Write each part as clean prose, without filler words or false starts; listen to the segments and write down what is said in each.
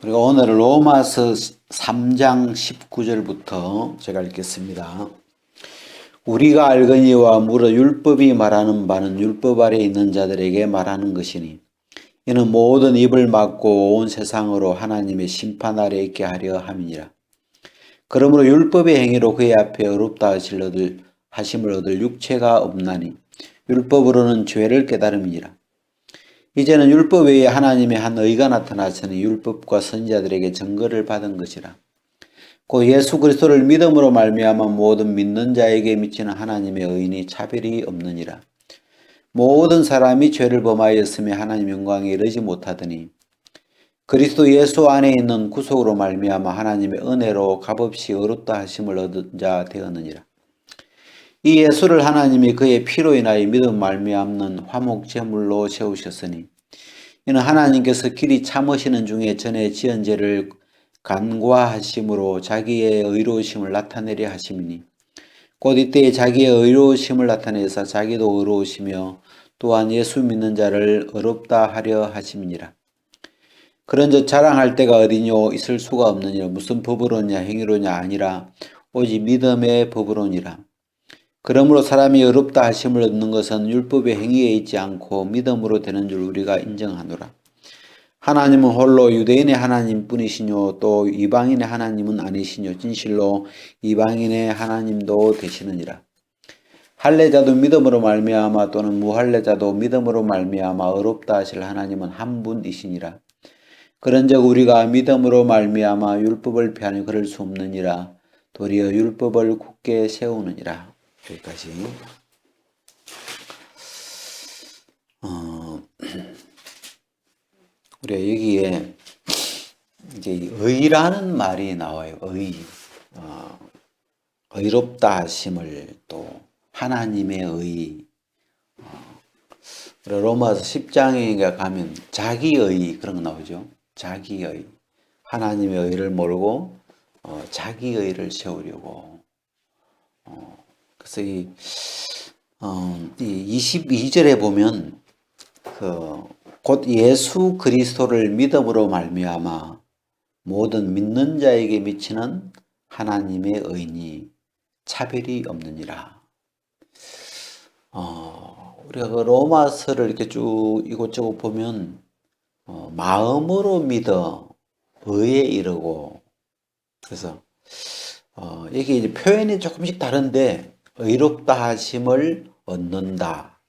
우리가 오늘 로마서 3장 19절부터 제가 읽겠습니다. 우리가 알거니와 무릇 율법이 말하는 바는 율법 아래 있는 자들에게 말하는 것이니 이는 모든 입을 막고 온 세상으로 하나님의 심판 아래 있게 하려 함이니라. 그러므로 율법의 행위로 그의 앞에 어렵다 하심을 얻을 육체가 없나니 율법으로는 죄를 깨달음이니라. 이제는 율법 외에 하나님의 한 의가 나타났으니 율법과 선지자들에게 증거를 받은 것이라. 곧 예수 그리스도를 믿음으로 말미암아 모든 믿는 자에게 미치는 하나님의 의인이 차별이 없느니라. 모든 사람이 죄를 범하였으며 하나님 영광에 이르지 못하더니 그리스도 예수 안에 있는 구속으로 말미암아 하나님의 은혜로 값없이 의롭다 하심을 얻은 자 되었느니라. 이 예수를 하나님이 그의 피로 인하여 믿음 말미암는 화목 제물로 세우셨으니 이는 하나님께서 길이 참으시는 중에 전에 지은 죄를 간과하심으로 자기의 의로우심을 나타내려 하심이니 곧 이때에 자기의 의로우심을 나타내사 자기도 의로우시며 또한 예수 믿는 자를 의롭다 하려 하심이니라. 그런즉 자랑할 때가 어디뇨 있을 수가 없느니라. 무슨 법으로냐 행위로냐 아니라 오직 믿음의 법으로니라. 그러므로 사람이 의롭다 하심을 얻는 것은 율법의 행위에 있지 않고 믿음으로 되는 줄 우리가 인정하노라. 하나님은 홀로 유대인의 하나님뿐이시뇨 또 이방인의 하나님은 아니시뇨 진실로 이방인의 하나님도 되시느니라. 할례자도 믿음으로 말미암아 또는 무할례자도 믿음으로 말미암아 의롭다 하실 하나님은 한 분이시니라. 그런즉 우리가 믿음으로 말미암아 율법을 피하니 그럴 수 없느니라. 도리어 율법을 굳게 세우느니라. 여기까지. 우리가 여기에 이제 의라는 말이 나와요. 의롭다 하심을 또 하나님의 의. 로마서 10장에 가면 자기의 그런 거 나오죠. 자기의. 하나님의 의를 모르고 자기의 의를 세우려고. 그래서 이 22절에 보면 곧 예수 그리스도를 믿음으로 말미암아 모든 믿는 자에게 미치는 하나님의 의니 차별이 없느니라. 우리가 그 로마서를 이렇게 쭉 이곳저곳 보면 마음으로 믿어 의에 이르고 그래서 이게 이제 표현이 조금씩 다른데 의롭다 하심을 얻는다.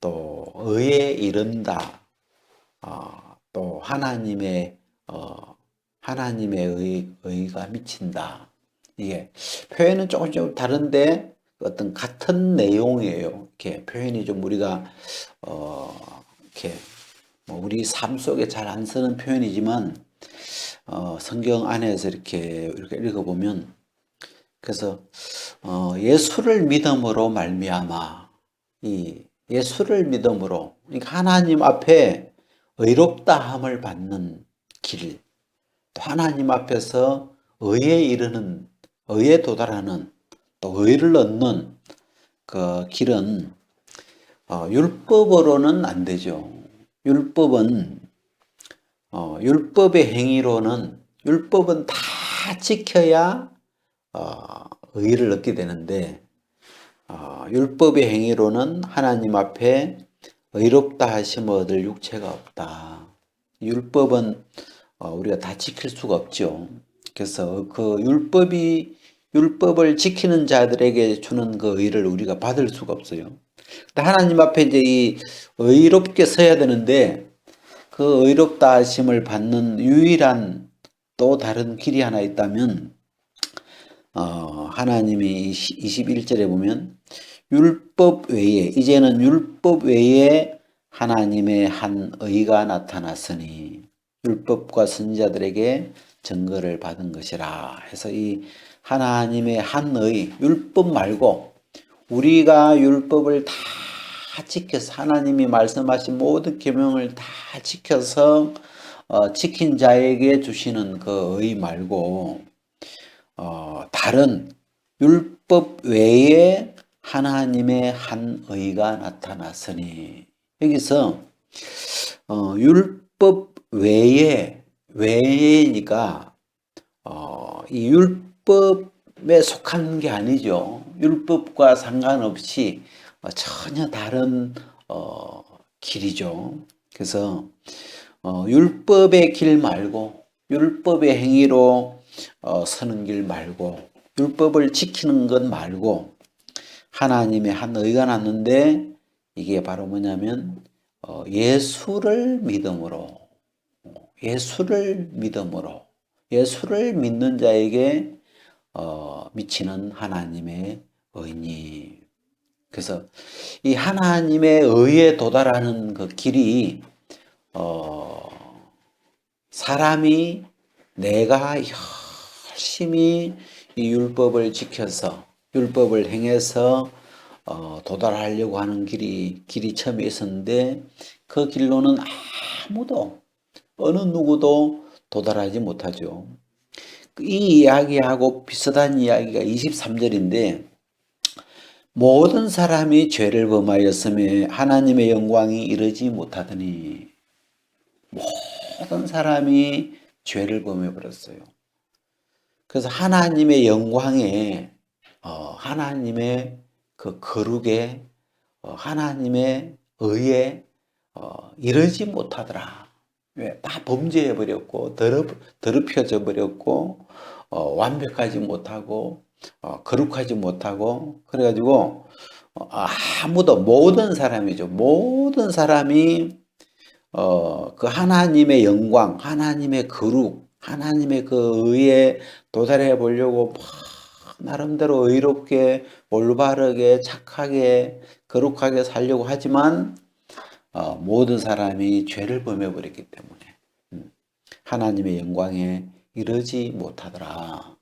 또 의에 이른다. 또 하나님의 의가 미친다. 이게 표현은 조금 다른데 어떤 같은 내용이에요. 이렇게 표현이 좀 우리가 이렇게 우리 삶 속에 잘 안 쓰는 표현이지만 성경 안에서 이렇게 읽어보면 그래서 예수를 믿음으로 말미암아 이 예수를 믿음으로 그러니까 하나님 앞에 의롭다함을 받는 길, 또 하나님 앞에서 의에 이르는 의에 도달하는 또 의를 얻는 그 길은 율법으로는 안 되죠. 율법의 행위로는 율법은 다 지켜야 의를 얻게 되는데 율법의 행위로는 하나님 앞에 의롭다 하심을 얻을 육체가 없다. 율법은 우리가 다 지킬 수가 없죠. 그래서 그 율법을 지키는 자들에게 주는 그 의를 우리가 받을 수가 없어요. 하나님 앞에 이제 이 의롭게 서야 되는데 그 의롭다 하심을 받는 유일한 또 다른 길이 하나 있다면 하나님이 21절에 보면 율법 외에 이제는 율법 외에 하나님의 한 의가 나타났으니 율법과 선지자들에게 증거를 받은 것이라 해서 이 하나님의 한 의, 율법 말고 우리가 율법을 다 지켜서 하나님이 말씀하신 모든 계명을 다 지켜서 지킨 자에게 주시는 그 의 말고 다른 율법 외에 하나님의 한 의가 나타났으니 여기서 율법 외에 외니까 이 율법에 속한 게 아니죠. 율법과 상관없이 전혀 다른 길이죠. 그래서 율법의 길 말고 율법의 행위로 서는 길 말고 율법을 지키는 것 말고 하나님의 한 의가 났는데 이게 바로 뭐냐면 예수를 믿음으로 예수를 믿는 자에게 미치는 하나님의 의니. 그래서 이 하나님의 의에 도달하는 그 길이 사람이 내가 열심히 이 율법을 지켜서 율법을 행해서 도달하려고 하는 길이 처음에 있었는데 그 길로는 아무도 어느 누구도 도달하지 못하죠. 이 이야기하고 비슷한 이야기가 23절인데 모든 사람이 죄를 범하였으며 하나님의 영광이 이르지 못하더니 모든 사람이 죄를 범해버렸어요. 그래서 하나님의 영광에 하나님의 그 거룩에 하나님의 의에 이르지 못하더라. 왜? 다 범죄해버렸고 더럽혀져 버렸고 완벽하지 못하고 거룩하지 못하고 그래가지고 아무도 모든 사람이죠. 모든 사람이 그 하나님의 영광, 하나님의 거룩, 하나님의 그 의에 도달해 보려고 나름대로 의롭게 올바르게 착하게 거룩하게 살려고 하지만 모든 사람이 죄를 범해 버렸기 때문에 하나님의 영광에 이르지 못하더라.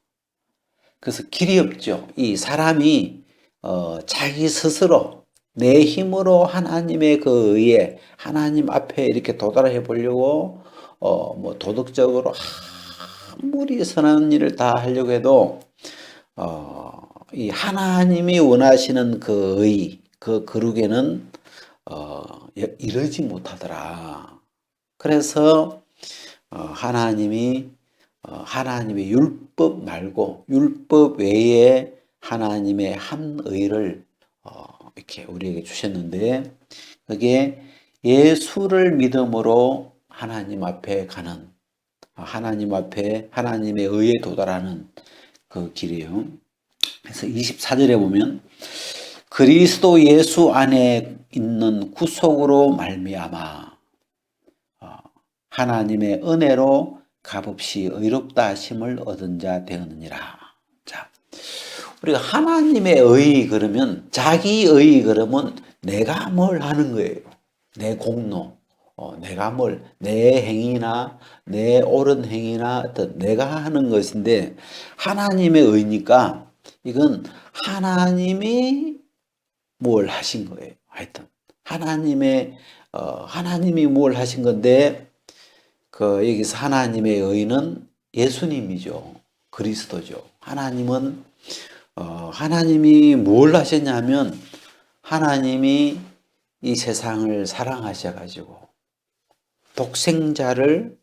그래서 길이 없죠. 이 사람이 자기 스스로 내 힘으로 하나님의 그 의에 하나님 앞에 이렇게 도달해 보려고 뭐 도덕적으로 아무리 선한 일을 다 하려고 해도 이 하나님이 원하시는 그 의, 그 거룩에는 이르지 못하더라. 그래서 하나님의 율법 말고 율법 외에 하나님의 한 의를 이렇게 우리에게 주셨는데 그게 예수를 믿음으로 하나님 앞에 가는 하나님 앞에 하나님의 의에 도달하는 그 길이에요. 그래서 24절에 보면 그리스도 예수 안에 있는 구속으로 말미암아 하나님의 은혜로 값없이 의롭다 하심을 얻은 자 되었느니라. 자, 우리가 하나님의 의 그러면 자기 의 그러면 내가 뭘 하는 거예요. 내 공로, 내가 내 행위나 내 옳은 행위나 어떤 내가 하는 것인데 하나님의 의니까 이건 하나님이 뭘 하신 거예요. 하여튼 하나님이 뭘 하신 건데 여기서 하나님의 의는 예수님이죠. 그리스도죠. 하나님이 뭘 하셨냐면 하나님이 이 세상을 사랑하셔가지고 독생자를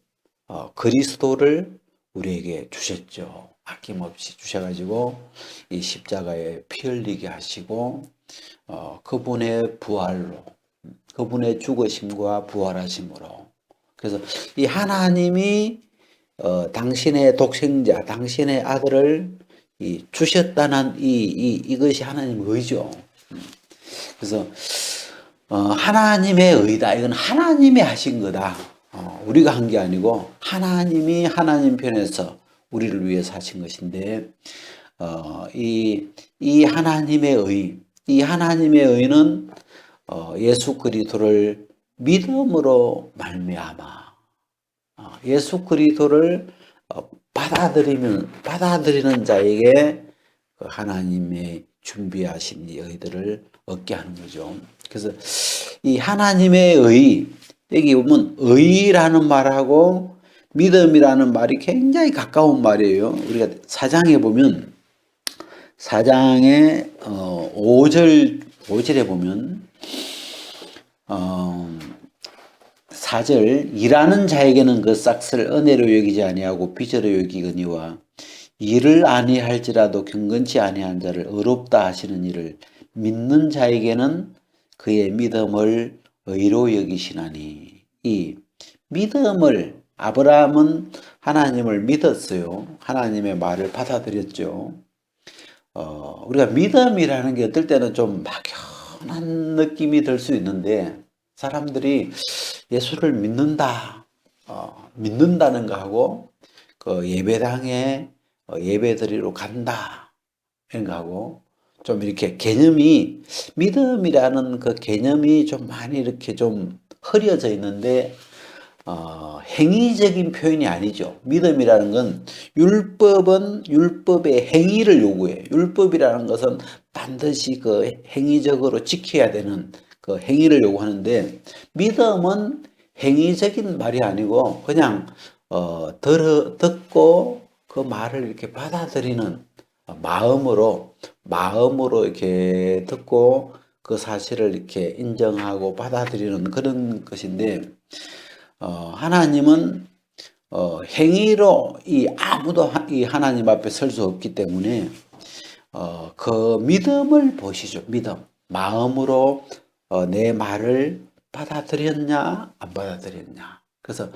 그리스도를 우리에게 주셨죠. 아낌없이 주셔가지고 이 십자가에 피 흘리게 하시고 그분의 부활로 그분의 죽으심과 부활하심으로 그래서 이 하나님이 당신의 독생자, 당신의 아들을 주셨다는 이것이 하나님의 의죠. 그래서 하나님의 의다. 이건 하나님이 하신 거다. 우리가 한 게 아니고 하나님이 하나님 편에서 우리를 위해서 하신 것인데 이 하나님의 의는 예수 그리스도를 믿음으로 말미암아 예수 그리스도를 받아들이는 자에게 그 하나님의 준비하신 이 의들을 얻게 하는 거죠. 그래서 이 하나님의 의 여기 보면 의라는 말하고 믿음이라는 말이 굉장히 가까운 말이에요. 우리가 사장에 보면 사장의 5절에 보면 4절 일하는 자에게는 그 싹을 은혜로 여기지 아니하고 빚으로 여기거니와 일을 아니할지라도 경건치 아니한 자를 의롭다 하시는 이를 믿는 자에게는 그의 믿음을 의로 여기시나니. 이 믿음을, 아브라함은 하나님을 믿었어요. 하나님의 말을 받아들였죠. 우리가 믿음이라는 게 어떨 때는 좀 막연한 느낌이 들 수 있는데, 사람들이 예수를 믿는다, 믿는다는 거하고 그 예배당에 예배드리러 간다 이런 거하고 좀 이렇게 개념이, 믿음이라는 그 개념이 좀 많이 이렇게 좀 흐려져 있는데, 행위적인 표현이 아니죠. 믿음이라는 건, 율법은 율법의 행위를 요구해요. 율법이라는 것은 반드시 그 행위적으로 지켜야 되는 그 행위를 요구하는데, 믿음은 행위적인 말이 아니고 그냥 듣고 그 말을 이렇게 받아들이는 마음으로 이렇게 듣고 그 사실을 이렇게 인정하고 받아들이는 그런 것인데, 하나님은 행위로 아무도 이 하나님 앞에 설 수 없기 때문에 그 믿음을 보시죠. 믿음. 마음으로 내 말을 받아들였냐 안 받아들였냐. 그래서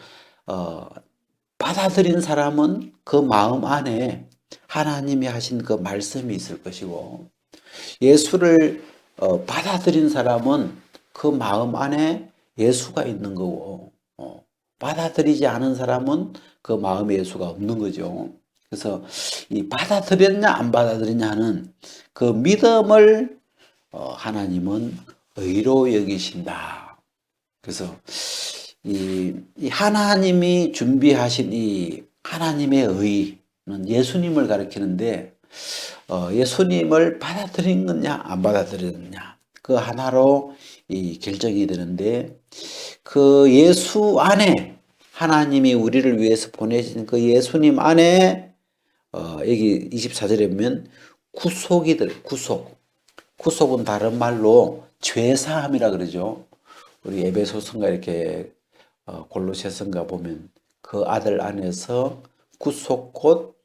받아들인 사람은 그 마음 안에 하나님이 하신 그 말씀이 있을 것이고, 예수를 받아들인 사람은 그 마음 안에 예수가 있는 거고, 받아들이지 않은 사람은 그 마음에 예수가 없는 거죠. 그래서 이 받아들였냐 안 받아들였냐는 그 믿음을 하나님은 의로 여기신다. 그래서 이 하나님이 준비하신 이 하나님의 의는 예수님을 가리키는데, 예수님을 받아들인 거냐 안 받아들였느냐 그 하나로 이 결정이 되는데, 그 예수 안에, 하나님이 우리를 위해서 보내신 그 예수님 안에 여기 24절에 보면 구속은 다른 말로 죄사함이라 그러죠. 우리 에베소서인가 이렇게 골로새서인가 보면 그 아들 안에서 구속 곧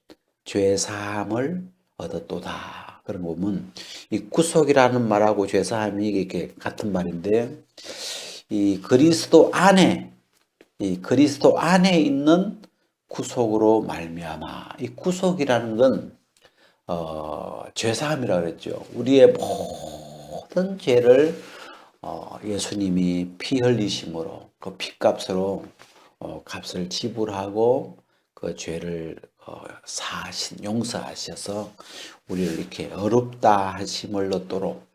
죄사함을 얻었도다. 그런 거 보면 이 구속이라는 말하고 죄사함이 이렇게 같은 말인데, 이 그리스도 안에 있는 구속으로 말미암아. 이 구속이라는 건 죄사함이라 그랬죠. 우리의 모든 죄를 예수님이 피 흘리심으로 그 피값으로 값을 지불하고 그 죄를 용서하셔서 우리를 이렇게 어렵다 하심을 얻도록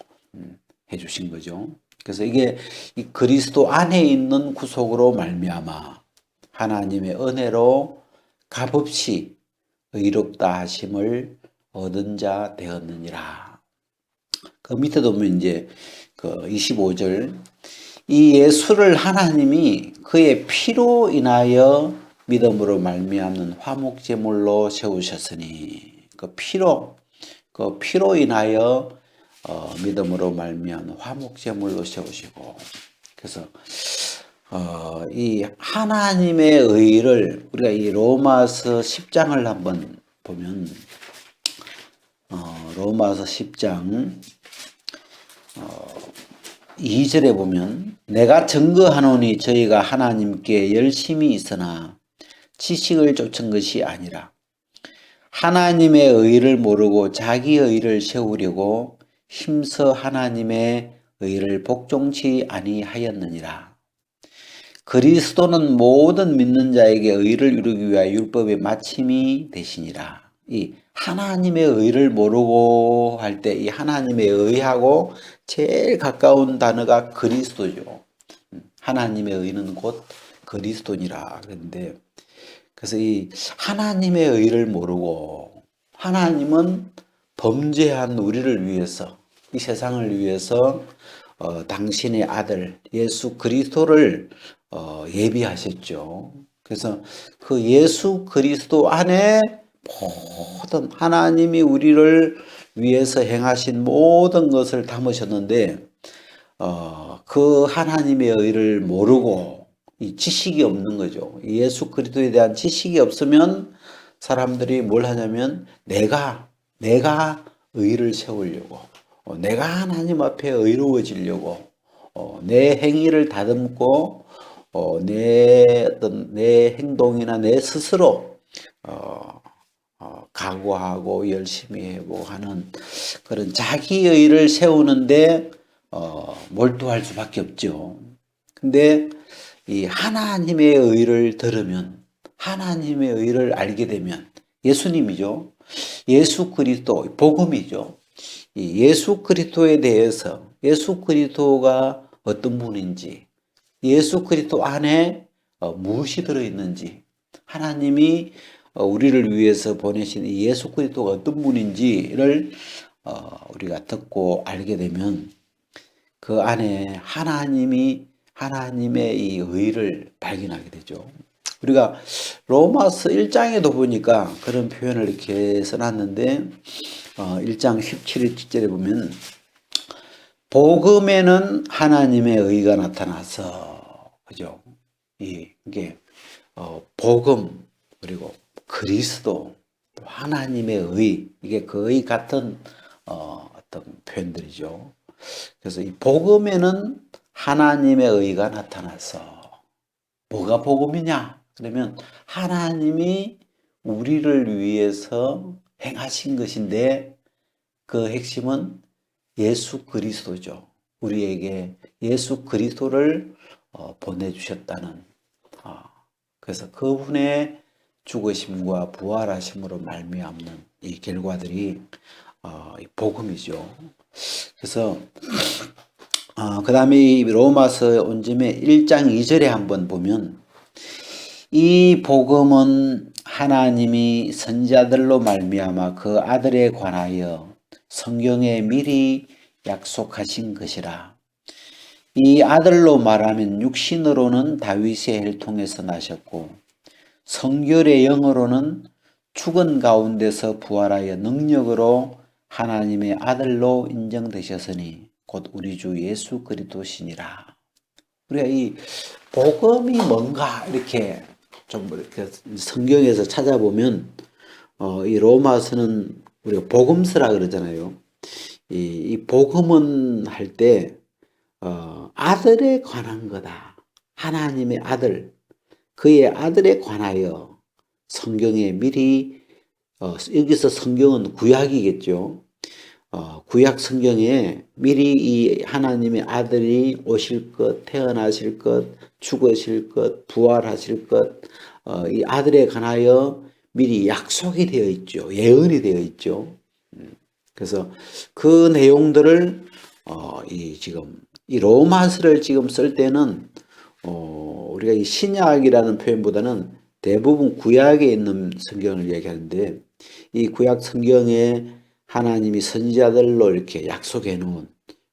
해주신 거죠. 그래서 이게 이 그리스도 안에 있는 구속으로 말미암아 하나님의 은혜로 값없이 의롭다 하심을 얻은 자 되었느니라. 그 밑에도 보면 이제 그 25절, 이 예수를 하나님이 그의 피로 인하여 믿음으로 말미암는 화목제물로 세우셨으니, 그 피로 인하여 믿음으로 말미암는 화목제물로 세우시고. 그래서 이 하나님의 의를 우리가 이 로마서 10장을 한번 보면, 로마서 10장 2절에 보면, 내가 증거하노니 저희가 하나님께 열심히 있으나 지식을 쫓은 것이 아니라 하나님의 의를 모르고 자기 의를 세우려고 힘써 하나님의 의를 복종치 아니하였느니라. 그리스도는 모든 믿는 자에게 의를 이루기 위하여 율법의 마침이 되시니라. 이 하나님의 의를 모르고 할 때 이 하나님의 의하고 제일 가까운 단어가 그리스도죠. 하나님의 의는 곧 그리스도니라 그랬는데, 그래서 이 하나님의 의를 모르고, 하나님은 범죄한 우리를 위해서, 이 세상을 위해서 당신의 아들 예수 그리스도를 예비하셨죠. 그래서 그 예수 그리스도 안에 모든 하나님이 우리를 위해서 행하신 모든 것을 담으셨는데, 그 하나님의 의를 모르고 이 지식이 없는 거죠. 예수 그리스도에 대한 지식이 없으면 사람들이 뭘 하냐면 내가 의를 세우려고 내가 하나님 앞에 의로워지려고 내 행위를 다듬고 내 행동이나 내 스스로 각오하고 열심히 해보고 하는 그런 자기의를 세우는데 몰두할 수밖에 없죠. 근데 이 하나님의 의를 들으면 하나님의 의를 알게 되면 예수님이죠. 예수 그리스도 복음이죠. 이 예수 그리스도에 대해서 예수 그리스도가 어떤 분인지 예수 그리스도 안에 무엇이 들어있는지 하나님이 우리를 위해서 보내신 이 예수 그리스도가 어떤 분인지를 우리가 듣고 알게 되면 그 안에 하나님의 이 의를 발견하게 되죠. 우리가 로마서 1장에도 보니까 그런 표현을 이렇게 써놨는데 1장 17절에 보면 복음에는 하나님의 의가 나타나서 그죠? 이게 복음 그리고 그리스도 또 하나님의 의 이게 거의 같은 어떤 표현들이죠. 그래서 이 복음에는 하나님의 의가 나타나서 뭐가 복음이냐? 그러면 하나님이 우리를 위해서 행하신 것인데 그 핵심은 예수 그리스도죠. 우리에게 예수 그리스도를 보내주셨다는 그래서 그분의 죽으심과 부활하심으로 말미암는 이 결과들이 복음이죠. 그래서 그 다음에 로마서 온점에 1장 2절에 한번 보면 이 복음은 하나님이 선지자들로 말미암아 그 아들에 관하여 성경에 미리 약속하신 것이라. 이 아들로 말하면 육신으로는 다윗의 혈통에서 나셨고 성결의 영으로는 죽은 가운데서 부활하여 능력으로 하나님의 아들로 인정되셨으니 곧 우리 주 예수 그리스도시니라. 우리가 이 복음이 뭔가 이렇게 좀 이렇게 성경에서 찾아보면 이 로마서는 우리가 복음서라 그러잖아요. 이 복음은 할 때 아들에 관한 거다. 하나님의 아들, 그의 아들에 관하여 성경에 미리 여기서 성경은 구약이겠죠. 구약 성경에 미리 이 하나님의 아들이 오실 것, 태어나실 것, 죽으실 것, 부활하실 것, 이 아들에 관하여 미리 약속이 되어 있죠. 예언이 되어 있죠. 그래서 그 내용들을 지금 이 로마서를 지금 쓸 때는 우리가 이 신약이라는 표현보다는 대부분 구약에 있는 성경을 얘기하는데 이 구약 성경에 하나님이 선지자들로 이렇게 약속해 놓은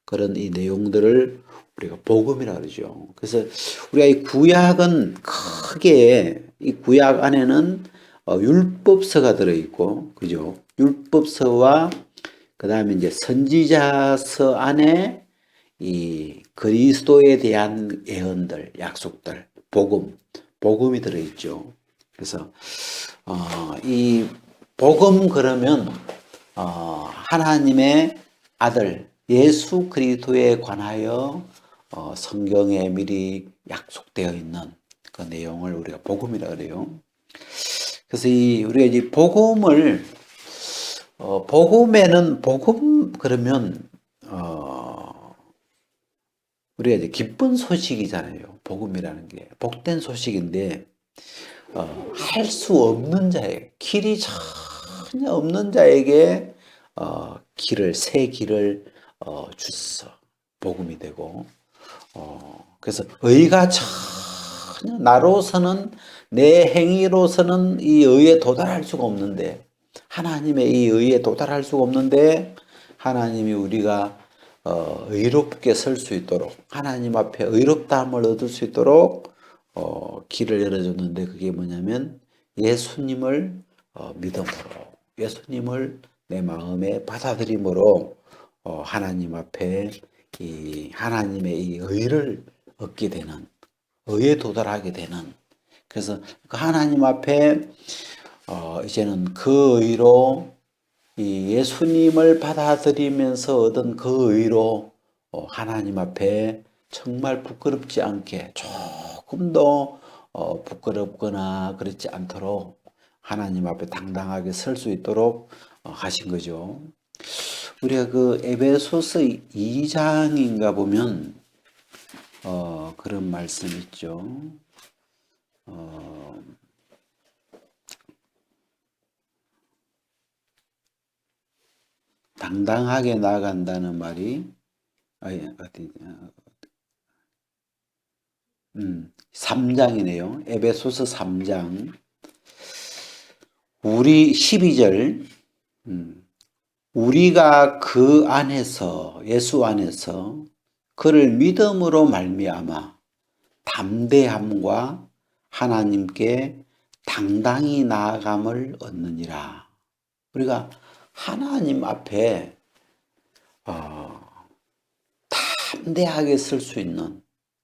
그런 이 내용들을 우리가 복음이라 그러죠. 그래서 우리가 이 구약은 크게 이 구약 안에는 율법서가 들어있고, 그죠? 율법서와 그 다음에 이제 선지자서 안에 이 그리스도에 대한 예언들, 약속들, 복음이 들어있죠. 그래서 이 복음 그러면 하나님의 아들 예수 그리스도에 관하여 성경에 미리 약속되어 있는 그 내용을 우리가 복음이라 그래요. 그래서 우리가 이제 복음을 복음에는 복음 그러면 우리가 이제 기쁜 소식이잖아요. 복음이라는 게 복된 소식인데 할 수 없는 자에게 길이 전혀 없는 자에게 새 길을 주셔서 복음이 되고 그래서 의가 전혀 나로서는 내 행위로서는 이 의에 도달할 수가 없는데 하나님의 이 의에 도달할 수가 없는데 하나님이 우리가 의롭게 설 수 있도록 하나님 앞에 의롭다함을 얻을 수 있도록 길을 열어줬는데 그게 뭐냐면 예수님을 믿음으로 예수님을 내 마음에 받아들임으로 하나님 앞에 이 하나님의 이 의를 얻게 되는 의에 도달하게 되는. 그래서 그 하나님 앞에 이제는 그 의로 이 예수님을 받아들이면서 얻은 그 의로 하나님 앞에 정말 부끄럽지 않게 조금도 부끄럽거나 그렇지 않도록 하나님 앞에 당당하게 설 수 있도록 하신 거죠. 우리가 그 에베소서 2장인가 보면 그런 말씀 있죠. 당당하게 나아간다는 말이 어디 3장이네요. 에베소서 3장 우리 12절 우리가 그 안에서 예수 안에서 그를 믿음으로 말미암아 담대함과 하나님께 당당히 나아감을 얻느니라. 우리가 하나님 앞에 담대하게 설 수 있는,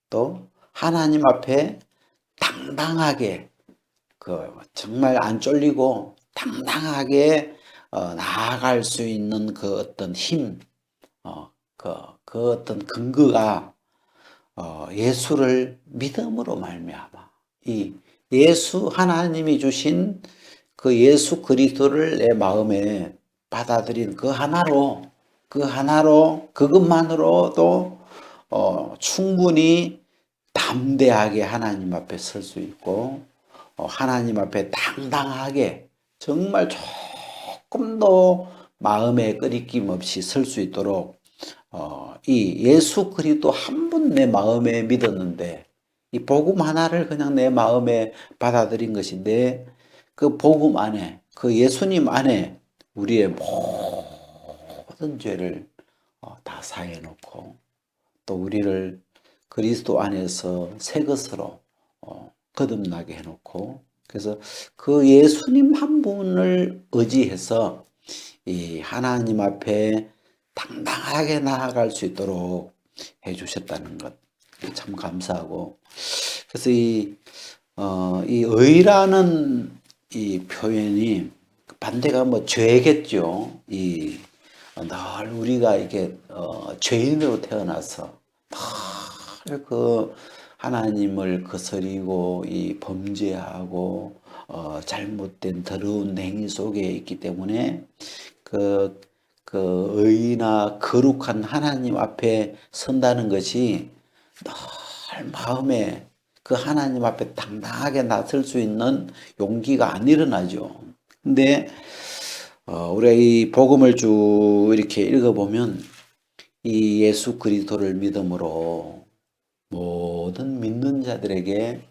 또 하나님 앞에 당당하게 정말 안 쫄리고 당당하게 나아갈 수 있는 그 어떤 힘, 그 어떤 근거가 예수를 믿음으로 말미암아 이 예수 하나님이 주신 그 예수 그리스도를 내 마음에 받아들인 그 하나로 그것만으로도 충분히 담대하게 하나님 앞에 설 수 있고 하나님 앞에 당당하게 정말 조금도 마음에 끄리낌 없이 설 수 있도록 이 예수 그리스도 한 분 내 마음에 믿었는데 이 복음 하나를 그냥 내 마음에 받아들인 것인데 그 복음 안에 그 예수님 안에 우리의 모든 죄를 다 사해 놓고 또 우리를 그리스도 안에서 새 것으로 거듭나게 해놓고 그래서 그 예수님 한 분을 의지해서 이 하나님 앞에 당당하게 나아갈 수 있도록 해주셨다는 것 참 감사하고 그래서 이 의라는 이 표현이 반대가 뭐 죄겠죠. 늘 우리가 이게 죄인으로 태어나서 늘 그 하나님을 거스리고 이 범죄하고 잘못된 더러운 행위 속에 있기 때문에 그 의나 거룩한 하나님 앞에 선다는 것이 늘 마음에 그 하나님 앞에 당당하게 나설 수 있는 용기가 안 일어나죠. 근데 우리가 이 복음을 쭉 이렇게 읽어보면 이 예수 그리스도를 믿음으로 모든 믿는 자들에게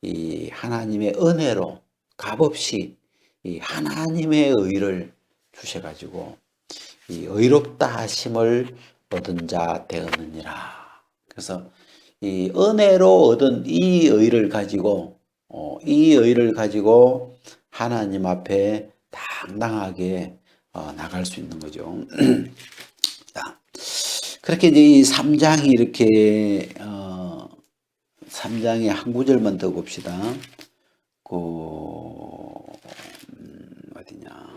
이 하나님의 은혜로 값없이 이 하나님의 의를 주셔가지고 이 의롭다 하심을 얻은 자 되었느니라. 그래서 이 은혜로 얻은 이 의를 가지고 하나님 앞에 당당하게 나갈 수 있는 거죠. 자, 그렇게 이제 이 3장이 이렇게 3장의 한 구절만 더 봅시다. 어디냐?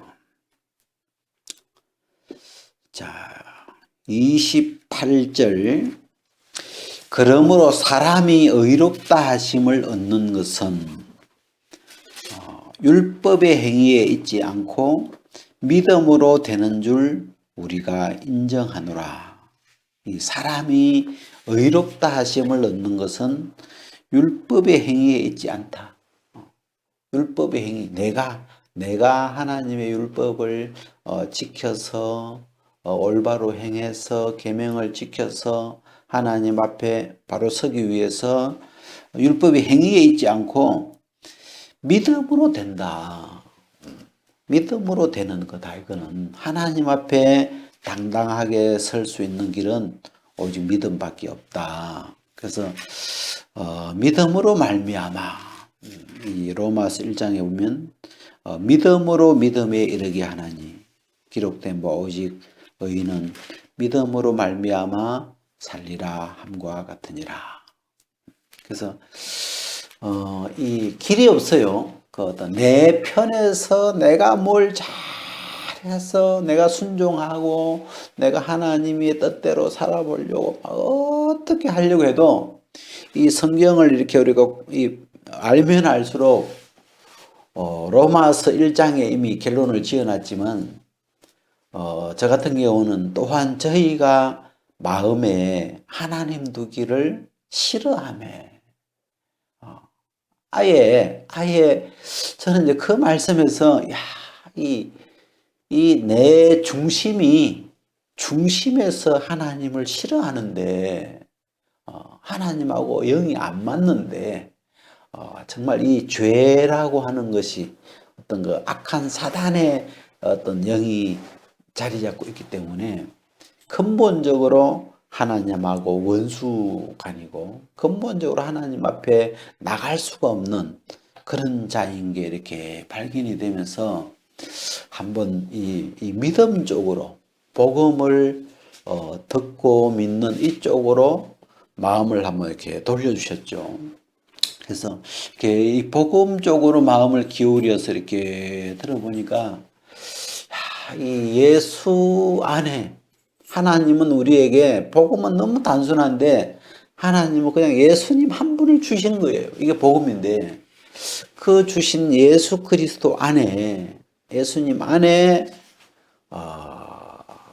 자, 28절. 그러므로 사람이 의롭다 하심을 얻는 것은 율법의 행위에 있지 않고 믿음으로 되는 줄 우리가 인정하노라. 이 사람이 의롭다 하심을 얻는 것은 율법의 행위에 있지 않다. 율법의 행위, 내가 하나님의 율법을 지켜서 올바로 행해서 계명을 지켜서 하나님 앞에 바로 서기 위해서 율법의 행위에 있지 않고 믿음으로 된다. 믿음으로 되는 거다. 이거는 하나님 앞에 당당하게 설 수 있는 길은 오직 믿음밖에 없다. 그래서 믿음으로 말미암아 이 로마서 1장에 보면 믿음으로 믿음에 이르게 하나니 기록된 바 오직 의인은 믿음으로 말미암아 살리라 함과 같으니라. 그래서 이 길이 없어요. 그 어떤 내 편에서 내가 뭘 잘해서 내가 순종하고 내가 하나님의 뜻대로 살아보려고 막 어떻게 하려고 해도 이 성경을 이렇게 우리가 알면 알수록 로마서 1장에 이미 결론을 지어놨지만 저 같은 경우는 또한 저희가 마음에 하나님 두기를 싫어하며 아예 저는 이제 그 말씀에서 이 내 중심에서 하나님을 싫어하는데 하나님하고 영이 안 맞는데 정말 이 죄라고 하는 것이 어떤 그 악한 사단의 어떤 영이 자리 잡고 있기 때문에 근본적으로 하나님하고 원수간이고 근본적으로 하나님 앞에 나갈 수가 없는 그런 자인 게 이렇게 발견이 되면서 한번 이 믿음 쪽으로 복음을 듣고 믿는 이쪽으로 마음을 한번 이렇게 돌려주셨죠. 그래서 이렇게 이 복음 쪽으로 마음을 기울여서 이렇게 들어보니까 이 예수 안에 하나님은 우리에게 복음은 너무 단순한데 하나님은 그냥 예수님 한 분을 주신 거예요. 이게 복음인데 그 주신 예수 그리스도 안에 예수님 안에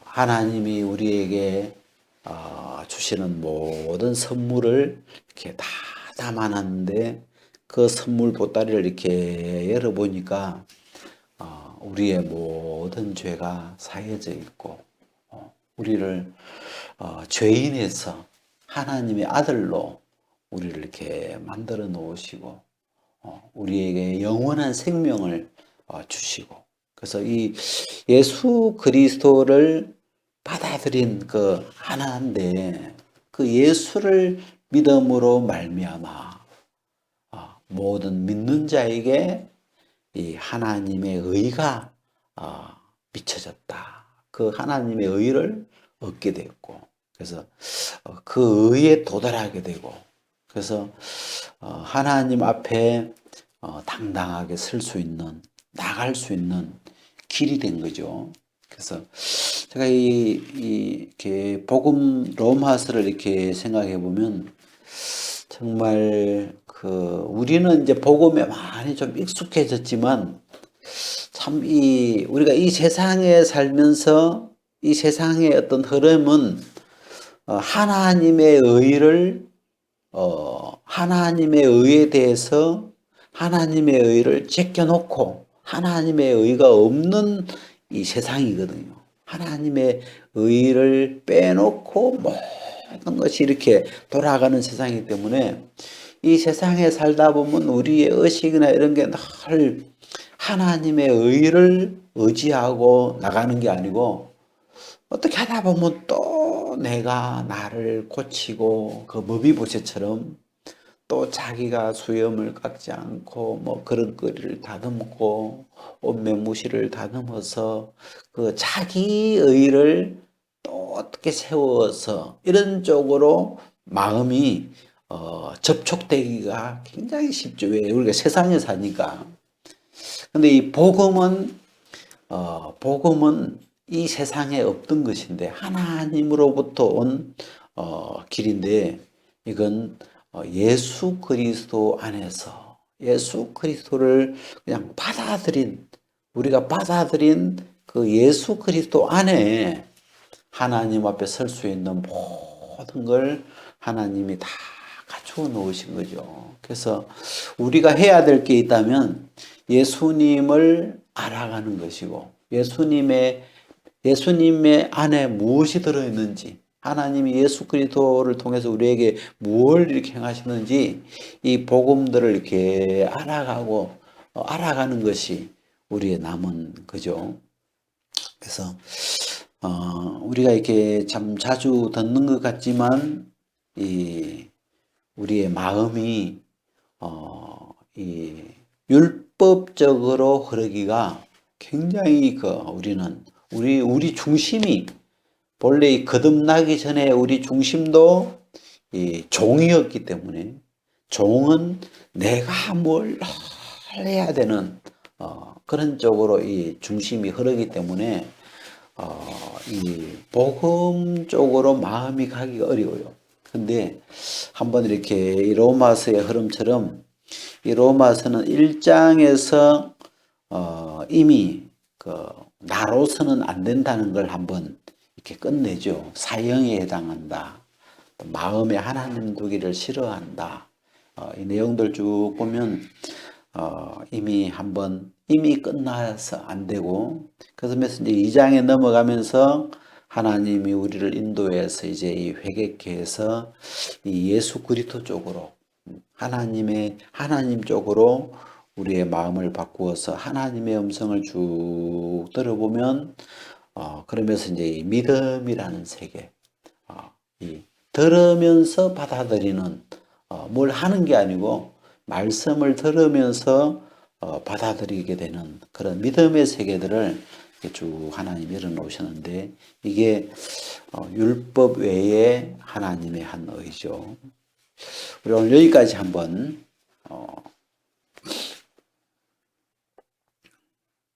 하나님이 우리에게 주시는 모든 선물을 이렇게 다 담아놨는데 그 선물 보따리를 이렇게 열어보니까 우리의 모든 죄가 사해져 있고 우리를 죄인에서 하나님의 아들로 우리를 이렇게 만들어 놓으시고 우리에게 영원한 생명을 주시고 그래서 이 예수 그리스도를 받아들인 그 하나인데 그 예수를 믿음으로 말미암아 모든 믿는 자에게 이 하나님의 의가 미쳐졌다. 그 하나님의 의를 얻게 되었고 그래서 그 의에 도달하게 되고 그래서 하나님 앞에 당당하게 설 수 있는 나갈 수 있는 길이 된 거죠. 그래서 제가 이렇게 복음 로마서를 이렇게 생각해 보면 정말 우리는 이제 복음에 많이 좀 익숙해졌지만 참 우리가 이 세상에 살면서 이 세상의 어떤 흐름은 하나님의 의를 하나님의 의에 대해서 하나님의 의를 제껴놓고 하나님의 의가 없는 이 세상이거든요. 하나님의 의를 빼놓고 모든 것이 이렇게 돌아가는 세상이기 때문에 이 세상에 살다 보면 우리의 의식이나 이런 게 늘 하나님의 의를 의지하고 나가는 게 아니고 어떻게 하다 보면 또 내가 나를 고치고 그 머비보셋처럼 또 자기가 수염을 깎지 않고 뭐 그릇거리를 다듬고 옷매무시를 다듬어서 그 자기 의를 또 어떻게 세워서 이런 쪽으로 마음이 접촉되기가 굉장히 쉽죠. 왜 우리가 세상에 사니까. 근데 이 복음은 이 세상에 없던 것인데 하나님으로부터 온 길인데 이건 예수 그리스도 안에서 예수 그리스도를 그냥 우리가 받아들인 그 예수 그리스도 안에 하나님 앞에 설 수 있는 모든 걸 하나님이 다 갖추어 놓으신 거죠. 그래서 우리가 해야 될 게 있다면 예수님을 알아가는 것이고 예수님의 안에 무엇이 들어있는지 하나님이 예수 그리스도를 통해서 우리에게 무엇을 이렇게 행하시는지 이 복음들을 이렇게 알아가는 것이 우리의 남은 거죠. 그래서 우리가 이렇게 참 자주 듣는 것 같지만 우리의 마음이 이 율법적으로 흐르기가 굉장히 우리 중심이 본래 거듭나기 전에 우리 중심도 종이었기 때문에 종은 내가 뭘 해야 되는 그런 쪽으로 이 중심이 흐르기 때문에 이 복음 쪽으로 마음이 가기가 어려워요. 근데 한번 이렇게 이 로마서의 흐름처럼 이 로마서는 1장에서 이미 나로서는 안 된다는 걸 한번 이렇게 끝내죠. 사형에 해당한다. 또 마음에 하나님 두기를 싫어한다. 이 내용들 쭉 보면 이미 끝나서 안 되고, 그래서 이제 2장에 넘어가면서 하나님이 우리를 인도해서 이제 이 회개케 해서 이 예수 그리스도 쪽으로 하나님 쪽으로 우리의 마음을 바꾸어서 하나님의 음성을 쭉 들어보면 그러면서 이제 이 믿음이라는 세계, 이 들으면서 받아들이는 뭘 하는 게 아니고 말씀을 들으면서 받아들이게 되는 그런 믿음의 세계들을 쭉 하나님이 열어놓으셨는데 이게 율법 외에 하나님의 한 의죠. 우리 오늘 여기까지 한번